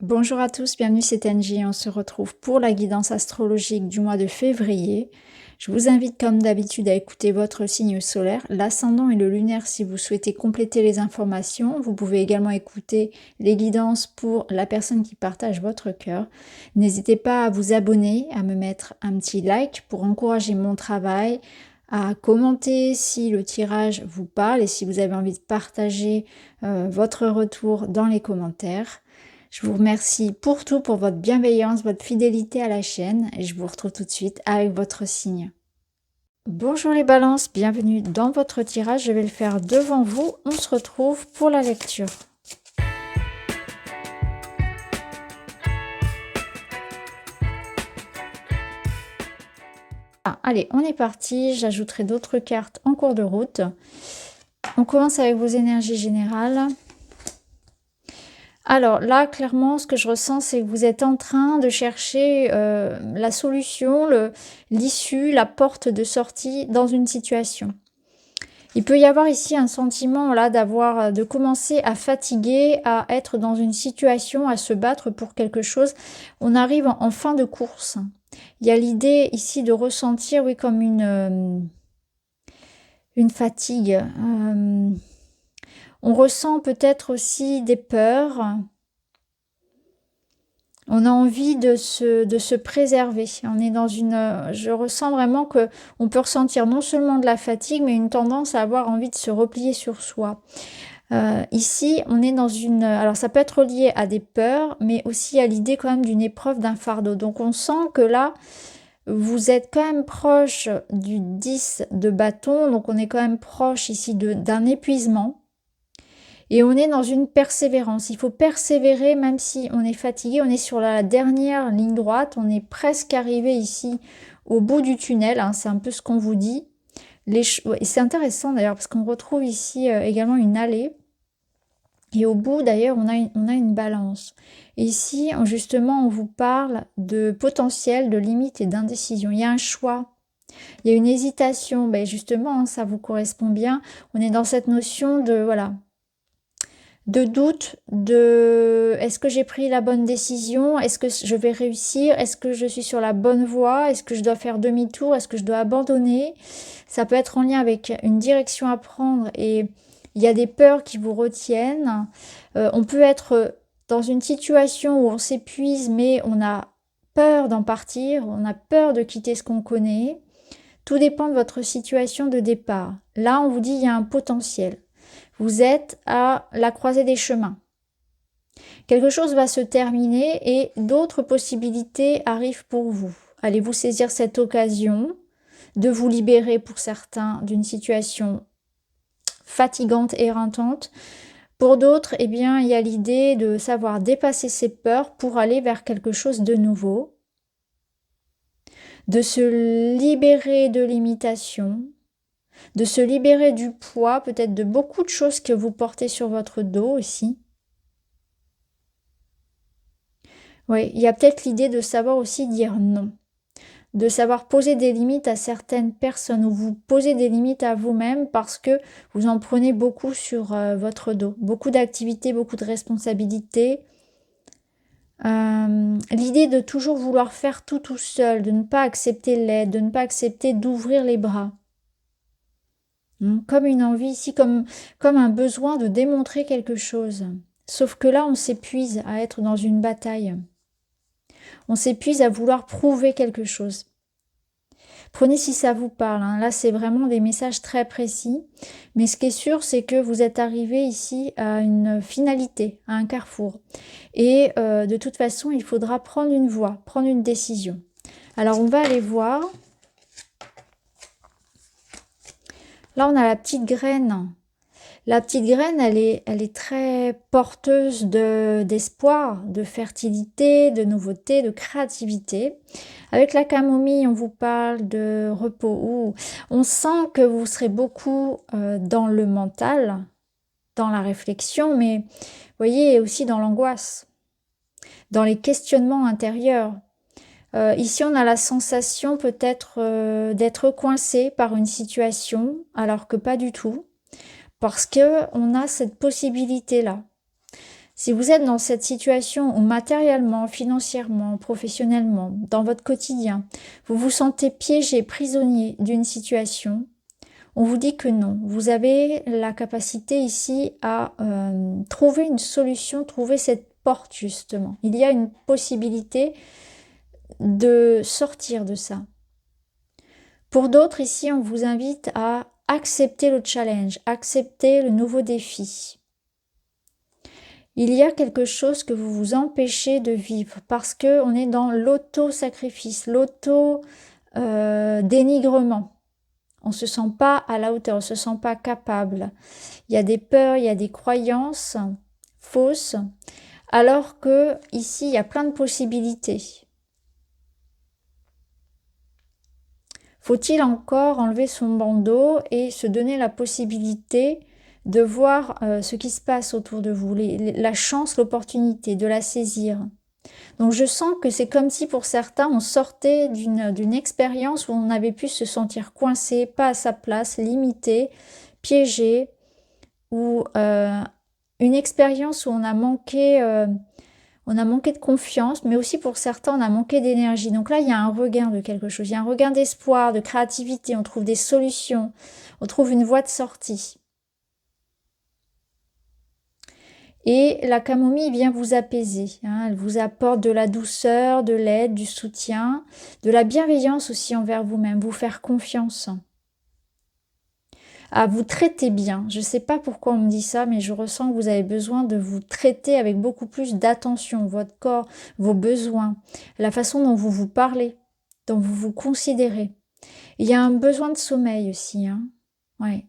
Bonjour à tous, bienvenue, c'est Angie. On se retrouve pour la guidance astrologique du mois de février. Je vous invite comme d'habitude à écouter votre signe solaire, l'ascendant et le lunaire si vous souhaitez compléter les informations. Vous pouvez également écouter les guidances pour la personne qui partage votre cœur. N'hésitez pas à vous abonner, à me mettre un petit like pour encourager mon travail, à commenter si le tirage vous parle et si vous avez envie de partager votre retour dans les commentaires. Je vous remercie pour tout, pour votre bienveillance, votre fidélité à la chaîne et je vous retrouve tout de suite avec votre signe. Bonjour les balances, bienvenue dans votre tirage, je vais le faire devant vous, on se retrouve pour la lecture. Allez, on est parti, j'ajouterai d'autres cartes en cours de route. On commence avec vos énergies générales. Alors là, clairement, ce que je ressens, c'est que vous êtes en train de chercher la solution, l'issue, la porte de sortie dans une situation. Il peut y avoir ici un sentiment là de commencer à fatiguer, à être dans une situation, à se battre pour quelque chose. On arrive en fin de course. Il y a l'idée ici de ressentir, oui, comme une fatigue. On ressent peut-être aussi des peurs. On a envie de se préserver. On est dans je ressens vraiment que on peut ressentir non seulement de la fatigue, mais une tendance à avoir envie de se replier sur soi. Ici, on est dans alors ça peut être lié à des peurs, mais aussi à l'idée quand même d'une épreuve, d'un fardeau. Donc on sent que là, vous êtes quand même proche du 10 de bâton. Donc on est quand même proche ici d'un épuisement. Et on est dans une persévérance. Il faut persévérer même si on est fatigué. On est sur la dernière ligne droite. On est presque arrivé ici au bout du tunnel. Hein, c'est un peu ce qu'on vous dit. Et c'est intéressant d'ailleurs parce qu'on retrouve ici également une allée. Et au bout d'ailleurs, on a une balance. Et ici, justement, on vous parle de potentiel, de limite et d'indécision. Il y a un choix. Il y a une hésitation. Ben justement, hein, ça vous correspond bien. On est dans cette notion de... voilà, de doute, est-ce que j'ai pris la bonne décision, est-ce que je vais réussir, est-ce que je suis sur la bonne voie, est-ce que je dois faire demi-tour, est-ce que je dois abandonner. Ça peut être en lien avec une direction à prendre et il y a des peurs qui vous retiennent. On peut être dans une situation où on s'épuise mais on a peur d'en partir, on a peur de quitter ce qu'on connaît. Tout dépend de votre situation de départ. Là, on vous dit il y a un potentiel. Vous êtes à la croisée des chemins. Quelque chose va se terminer et d'autres possibilités arrivent pour vous. Allez-vous saisir cette occasion de vous libérer pour certains d'une situation fatigante et éreintante. Pour d'autres, eh bien, il y a l'idée de savoir dépasser ses peurs pour aller vers quelque chose de nouveau, de se libérer de limitations, de se libérer du poids, peut-être de beaucoup de choses que vous portez sur votre dos aussi. Oui, il y a peut-être l'idée de savoir aussi dire non, de savoir poser des limites à certaines personnes ou vous poser des limites à vous-même parce que vous en prenez beaucoup sur votre dos. Beaucoup d'activités, beaucoup de responsabilités. L'idée de toujours vouloir faire tout seul, de ne pas accepter l'aide, de ne pas accepter d'ouvrir les bras. Comme une envie ici, comme un besoin de démontrer quelque chose. Sauf que là, on s'épuise à être dans une bataille. On s'épuise à vouloir prouver quelque chose. Prenez si ça vous parle. Hein. Là, c'est vraiment des messages très précis. Mais ce qui est sûr, c'est que vous êtes arrivé ici à une finalité, à un carrefour. Et de toute façon, il faudra prendre une voie, prendre une décision. Alors, on va aller voir. Là, on a la petite graine. La petite graine, elle est très porteuse d'espoir, de fertilité, de nouveauté, de créativité. Avec la camomille, on vous parle de repos. On sent que vous serez beaucoup dans le mental, dans la réflexion, mais vous voyez, aussi dans l'angoisse, dans les questionnements intérieurs. Ici, on a la sensation peut-être d'être coincé par une situation, alors que pas du tout. Parce que on a cette possibilité-là. Si vous êtes dans cette situation où matériellement, financièrement, professionnellement, dans votre quotidien, vous vous sentez piégé, prisonnier d'une situation, on vous dit que non. Vous avez la capacité ici à trouver une solution, trouver cette porte justement. Il y a une possibilité de sortir de ça. Pour d'autres, ici, on vous invite à accepter le challenge, accepter le nouveau défi. Il y a quelque chose que vous vous empêchez de vivre parce qu'on est dans l'auto-sacrifice, l'auto-dénigrement. On ne se sent pas à la hauteur, on ne se sent pas capable. Il y a des peurs, il y a des croyances fausses, alors que ici, il y a plein de possibilités. Faut-il encore enlever son bandeau et se donner la possibilité de voir ce qui se passe autour de vous, la chance, l'opportunité, de la saisir. Donc je sens que c'est comme si pour certains, on sortait d'une expérience où on avait pu se sentir coincé, pas à sa place, limité, piégé, ou une expérience où on a manqué de confiance, mais aussi pour certains, on a manqué d'énergie. Donc là, il y a un regain de quelque chose, il y a un regain d'espoir, de créativité, on trouve des solutions, on trouve une voie de sortie. Et la camomille vient vous apaiser, hein. Elle vous apporte de la douceur, de l'aide, du soutien, de la bienveillance aussi envers vous-même, vous faire confiance. À vous traiter bien. Je ne sais pas pourquoi on me dit ça, mais je ressens que vous avez besoin de vous traiter avec beaucoup plus d'attention, votre corps, vos besoins, la façon dont vous vous parlez, dont vous vous considérez. Il y a un besoin de sommeil aussi, hein. Ouais.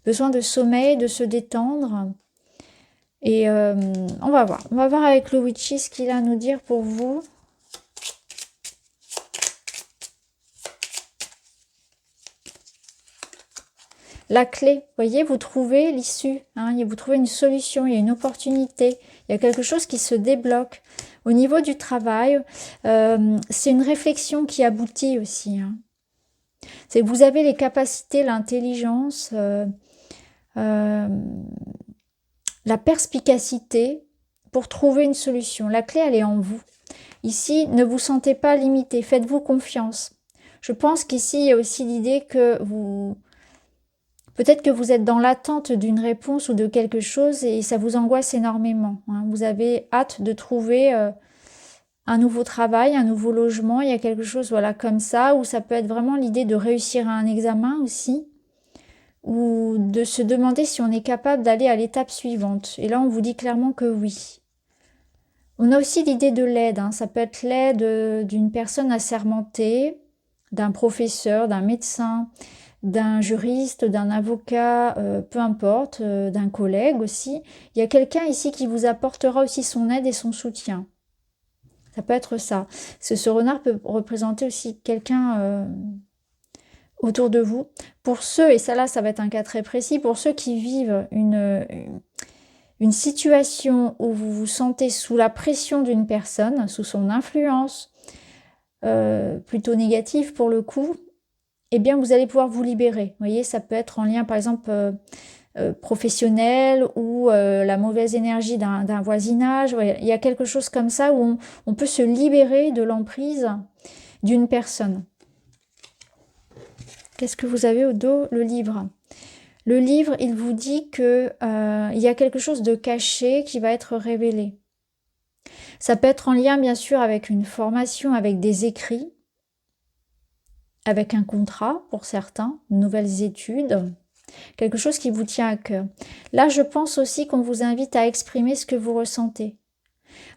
Besoin de sommeil, de se détendre. Et on va voir avec le Witchy ce qu'il a à nous dire pour vous. La clé, vous voyez, vous trouvez l'issue, hein, vous trouvez une solution, il y a une opportunité, il y a quelque chose qui se débloque. Au niveau du travail, c'est une réflexion qui aboutit aussi, hein. C'est que vous avez les capacités, l'intelligence, la perspicacité pour trouver une solution. La clé, elle est en vous. Ici, ne vous sentez pas limité, faites-vous confiance. Je pense qu'ici, il y a aussi l'idée que vous... Peut-être que vous êtes dans l'attente d'une réponse ou de quelque chose et ça vous angoisse énormément, hein. Vous avez hâte de trouver un nouveau travail, un nouveau logement. Il y a quelque chose, voilà, comme ça, où ça peut être vraiment l'idée de réussir à un examen aussi, ou de se demander si on est capable d'aller à l'étape suivante. Et là, on vous dit clairement que oui. On a aussi l'idée de l'aide, hein. Ça peut être l'aide d'une personne assermentée, d'un professeur, d'un médecin, d'un juriste, d'un avocat, peu importe, d'un collègue aussi. Il y a quelqu'un ici qui vous apportera aussi son aide et son soutien. Ça peut être ça. Ce renard peut représenter aussi quelqu'un autour de vous. Pour ceux, et ça là, ça va être un cas très précis, pour ceux qui vivent une situation où vous vous sentez sous la pression d'une personne, sous son influence, plutôt négative pour le coup, eh bien vous allez pouvoir vous libérer. Vous voyez, ça peut être en lien par exemple professionnel ou la mauvaise énergie d'un voisinage. Ouais, il y a quelque chose comme ça où on peut se libérer de l'emprise d'une personne. Qu'est-ce que vous avez au dos? Le livre. Le livre, il vous dit que il y a quelque chose de caché qui va être révélé. Ça peut être en lien bien sûr avec une formation, avec des écrits, avec un contrat pour certains, de nouvelles études, quelque chose qui vous tient à cœur. Là, je pense aussi qu'on vous invite à exprimer ce que vous ressentez,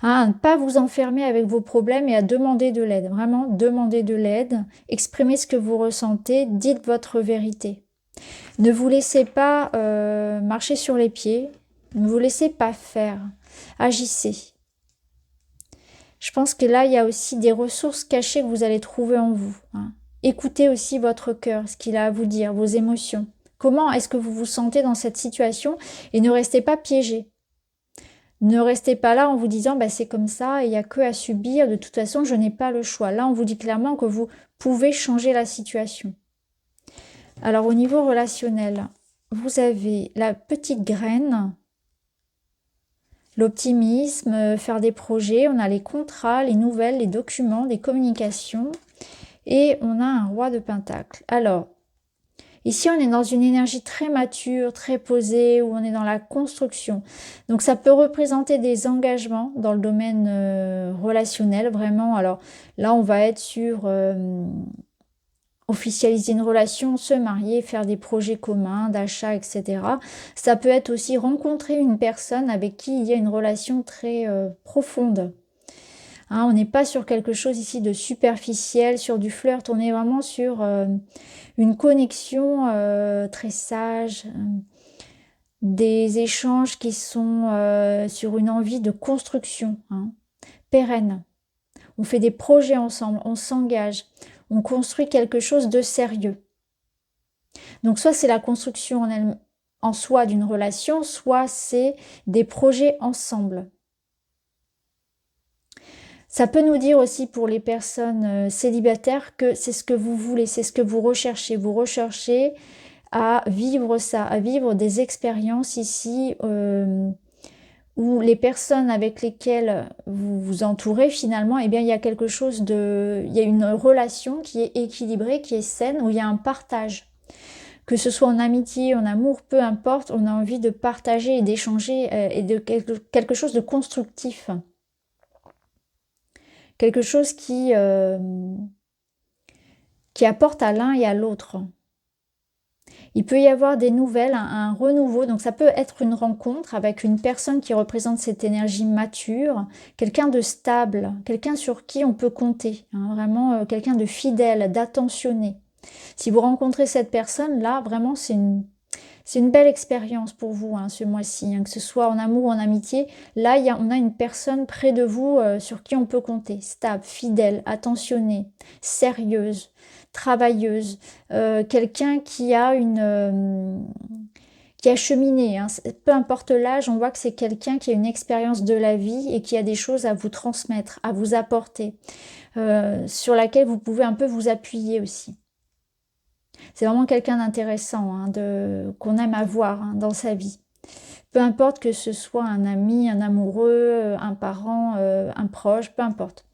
à ne pas vous enfermer avec vos problèmes et à demander de l'aide. Vraiment, demandez de l'aide, exprimez ce que vous ressentez, dites votre vérité. Ne vous laissez pas marcher sur les pieds, ne vous laissez pas faire, agissez. Je pense que là, il y a aussi des ressources cachées que vous allez trouver en vous, hein. Écoutez aussi votre cœur, ce qu'il a à vous dire, vos émotions. Comment est-ce que vous vous sentez dans cette situation et ne restez pas piégé. Ne restez pas là en vous disant bah, c'est comme ça, il n'y a que à subir, de toute façon je n'ai pas le choix. Là on vous dit clairement que vous pouvez changer la situation. Alors au niveau relationnel, vous avez la petite graine, l'optimisme, faire des projets. On a les contrats, les nouvelles, les documents, des communications. Et on a un roi de Pentacle. Alors, ici, on est dans une énergie très mature, très posée, où on est dans la construction. Donc, ça peut représenter des engagements dans le domaine relationnel, vraiment. Alors, là, on va être sur officialiser une relation, se marier, faire des projets communs, d'achat, etc. Ça peut être aussi rencontrer une personne avec qui il y a une relation très profonde. Hein, on n'est pas sur quelque chose ici de superficiel, sur du flirt, on est vraiment sur une connexion très sage, des échanges qui sont sur une envie de construction, hein, pérenne. On fait des projets ensemble, on s'engage, on construit quelque chose de sérieux. Donc soit c'est la construction en soi d'une relation, soit c'est des projets ensemble. Ça peut nous dire aussi pour les personnes célibataires que c'est ce que vous voulez, c'est ce que vous recherchez. Vous recherchez à vivre ça, à vivre des expériences ici où les personnes avec lesquelles vous vous entourez finalement, eh bien il y a quelque chose il y a une relation qui est équilibrée, qui est saine, où il y a un partage. Que ce soit en amitié, en amour, peu importe, on a envie de partager et d'échanger et de quelque chose de constructif. Quelque chose qui apporte à l'un et à l'autre. Il peut y avoir des nouvelles, un renouveau, donc ça peut être une rencontre avec une personne qui représente cette énergie mature, quelqu'un de stable, quelqu'un sur qui on peut compter, hein, vraiment quelqu'un de fidèle, d'attentionné. Si vous rencontrez cette personne-là, vraiment c'est une belle expérience pour vous hein, ce mois-ci, hein, que ce soit en amour ou en amitié. Là, on a une personne près de vous sur qui on peut compter, stable, fidèle, attentionnée, sérieuse, travailleuse, quelqu'un qui a qui a cheminé. Hein. Peu importe l'âge, on voit que c'est quelqu'un qui a une expérience de la vie et qui a des choses à vous transmettre, à vous apporter, sur laquelle vous pouvez un peu vous appuyer aussi. C'est vraiment quelqu'un d'intéressant, hein, qu'on aime avoir hein, dans sa vie. Peu importe que ce soit un ami, un amoureux, un parent, un proche, peu importe.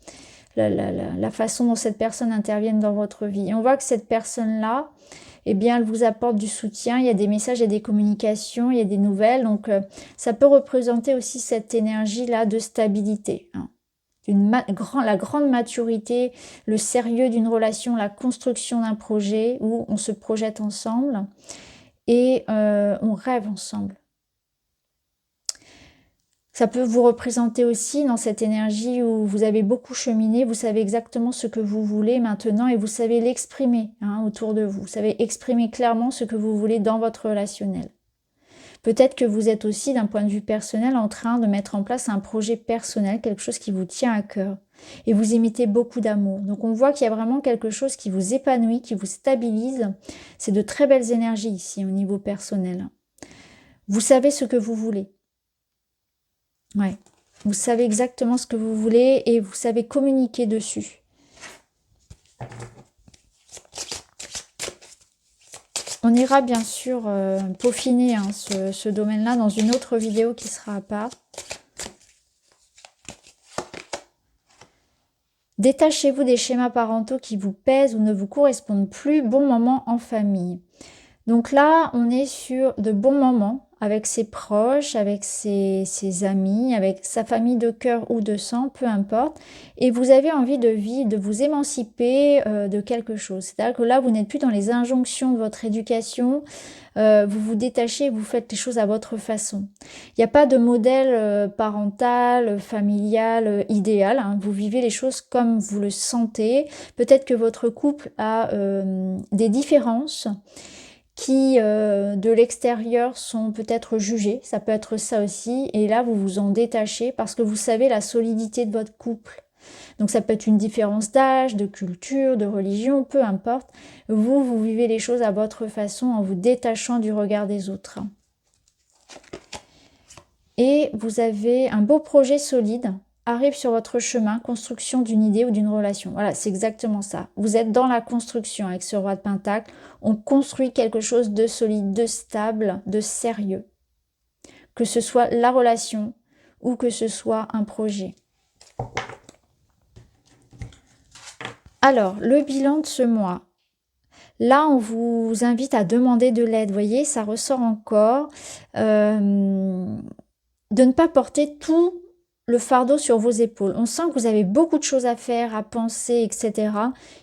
La façon dont cette personne intervienne dans votre vie. Et on voit que cette personne-là, eh bien, elle vous apporte du soutien. Il y a des messages, il y a des communications, il y a des nouvelles. Donc, ça peut représenter aussi cette énergie-là de stabilité. Hein. La grande maturité, le sérieux d'une relation, la construction d'un projet où on se projette ensemble et on rêve ensemble. Ça peut vous représenter aussi dans cette énergie où vous avez beaucoup cheminé, vous savez exactement ce que vous voulez maintenant et vous savez l'exprimer hein, autour de vous. Vous savez exprimer clairement ce que vous voulez dans votre relationnel. Peut-être que vous êtes aussi, d'un point de vue personnel, en train de mettre en place un projet personnel, quelque chose qui vous tient à cœur. Et vous émettez beaucoup d'amour. Donc on voit qu'il y a vraiment quelque chose qui vous épanouit, qui vous stabilise. C'est de très belles énergies ici au niveau personnel. Vous savez ce que vous voulez. Ouais. Vous savez exactement ce que vous voulez et vous savez communiquer dessus. On ira bien sûr peaufiner hein, ce domaine-là dans une autre vidéo qui sera à part. Détachez-vous des schémas parentaux qui vous pèsent ou ne vous correspondent plus. Bon moment en famille. Donc là, on est sur de bons moments avec ses proches, avec ses amis, avec sa famille de cœur ou de sang, peu importe. Et vous avez envie de vous émanciper de quelque chose. C'est-à-dire que là, vous n'êtes plus dans les injonctions de votre éducation. Vous vous détachez, vous faites les choses à votre façon. Il n'y a pas de modèle parental, familial, idéal. Hein. Vous vivez les choses comme vous le sentez. Peut-être que votre couple a des différences qui de l'extérieur sont peut-être jugés, ça peut être ça aussi, et là vous vous en détachez parce que vous savez la solidité de votre couple. Donc ça peut être une différence d'âge, de culture, de religion, peu importe. Vous vivez les choses à votre façon en vous détachant du regard des autres. Et vous avez un beau projet solide arrive sur votre chemin, construction d'une idée ou d'une relation. Voilà, c'est exactement ça. Vous êtes dans la construction avec ce roi de Pentacle. On construit quelque chose de solide, de stable, de sérieux. Que ce soit la relation ou que ce soit un projet. Alors, le bilan de ce mois. Là, on vous invite à demander de l'aide. Vous voyez, ça ressort encore. De ne pas porter tout le fardeau sur vos épaules. On sent que vous avez beaucoup de choses à faire, à penser, etc.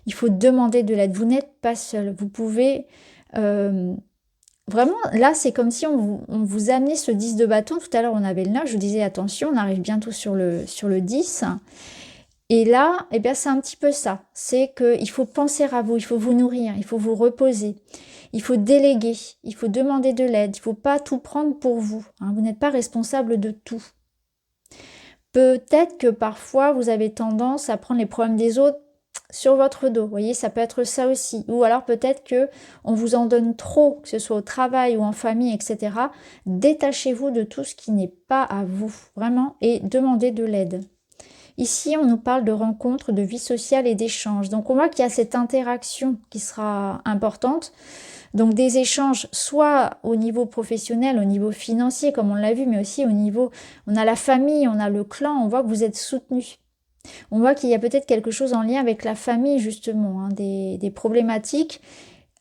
Il faut demander de l'aide. Vous n'êtes pas seul. Vous pouvez... vraiment, là, c'est comme si on vous amenait ce 10 de bâton. Tout à l'heure, on avait le 9. Je vous disais, attention, on arrive bientôt sur le 10. Et là, eh bien, c'est un petit peu ça. C'est qu'il faut penser à vous, il faut vous nourrir, il faut vous reposer. Il faut déléguer, il faut demander de l'aide. Il ne faut pas tout prendre pour vous. Hein. Vous n'êtes pas responsable de tout. Peut-être que parfois, vous avez tendance à prendre les problèmes des autres sur votre dos. Vous voyez, ça peut être ça aussi. Ou alors peut-être que on vous en donne trop, que ce soit au travail ou en famille, etc. Détachez-vous de tout ce qui n'est pas à vous, vraiment, et demandez de l'aide. Ici, on nous parle de rencontres, de vie sociale et d'échanges. Donc, on voit qu'il y a cette interaction qui sera importante. Donc, des échanges, soit au niveau professionnel, au niveau financier, comme on l'a vu, mais aussi au niveau, on a la famille, on a le clan, on voit que vous êtes soutenus. On voit qu'il y a peut-être quelque chose en lien avec la famille, justement, hein, des problématiques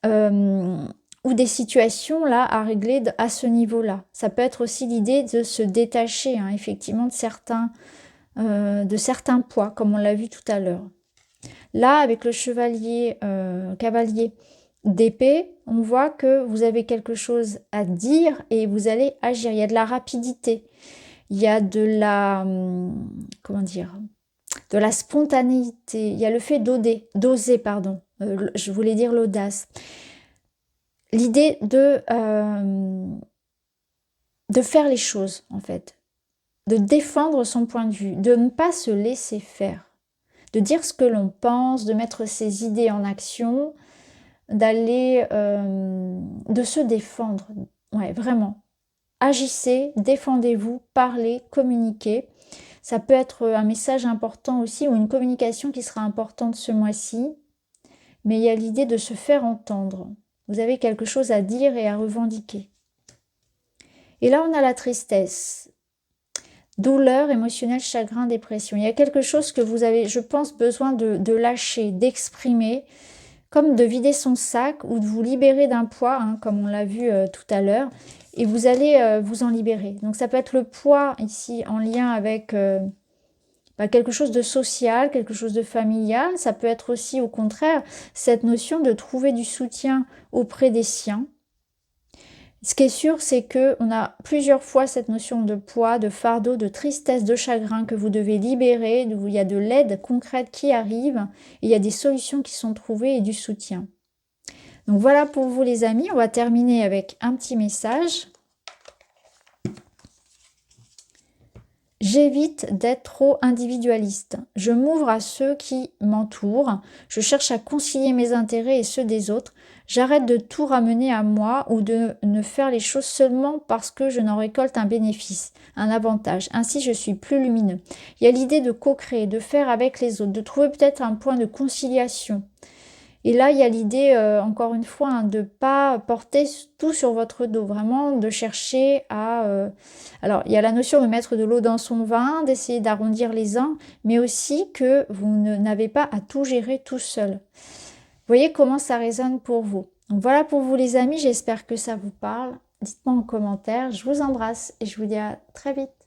ou des situations là à régler à ce niveau-là. Ça peut être aussi l'idée de se détacher, hein, effectivement, de certains poids, comme on l'a vu tout à l'heure. Là, avec le chevalier, cavalier d'épée, on voit que vous avez quelque chose à dire et vous allez agir. Il y a de la rapidité, il y a de la, comment dire, de la spontanéité, il y a le fait d'oser, pardon, je voulais dire l'audace. L'idée de faire les choses, en fait, de défendre son point de vue, de ne pas se laisser faire, de dire ce que l'on pense, de mettre ses idées en action, d'aller, de se défendre. Ouais, vraiment. Agissez, défendez-vous, parlez, communiquez. Ça peut être un message important aussi ou une communication qui sera importante ce mois-ci. Mais il y a l'idée de se faire entendre. Vous avez quelque chose à dire et à revendiquer. Et là, on a la tristesse. Douleur, émotionnelle, chagrin, dépression. Il y a quelque chose que vous avez, je pense, besoin de lâcher, d'exprimer, comme de vider son sac ou de vous libérer d'un poids, hein, comme on l'a vu tout à l'heure, et vous allez vous en libérer. Donc ça peut être le poids ici en lien avec quelque chose de social, quelque chose de familial. Ça peut être aussi au contraire cette notion de trouver du soutien auprès des siens. Ce qui est sûr, c'est qu'on a plusieurs fois cette notion de poids, de fardeau, de tristesse, de chagrin que vous devez libérer, où il y a de l'aide concrète qui arrive, et il y a des solutions qui sont trouvées et du soutien. Donc voilà pour vous les amis, on va terminer avec un petit message. J'évite d'être trop individualiste. Je m'ouvre à ceux qui m'entourent. Je cherche à concilier mes intérêts et ceux des autres. J'arrête de tout ramener à moi ou de ne faire les choses seulement parce que je n'en récolte un bénéfice, un avantage. Ainsi, je suis plus lumineux. Il y a l'idée de co-créer, de faire avec les autres, de trouver peut-être un point de conciliation. Et là, il y a l'idée, encore une fois, hein, de ne pas porter tout sur votre dos, vraiment de chercher à... Alors, il y a la notion de mettre de l'eau dans son vin, d'essayer d'arrondir les angles, mais aussi que vous n'avez pas à tout gérer tout seul. Vous voyez comment ça résonne pour vous. Donc voilà pour vous les amis, j'espère que ça vous parle. Dites-moi en commentaire, je vous embrasse et je vous dis à très vite.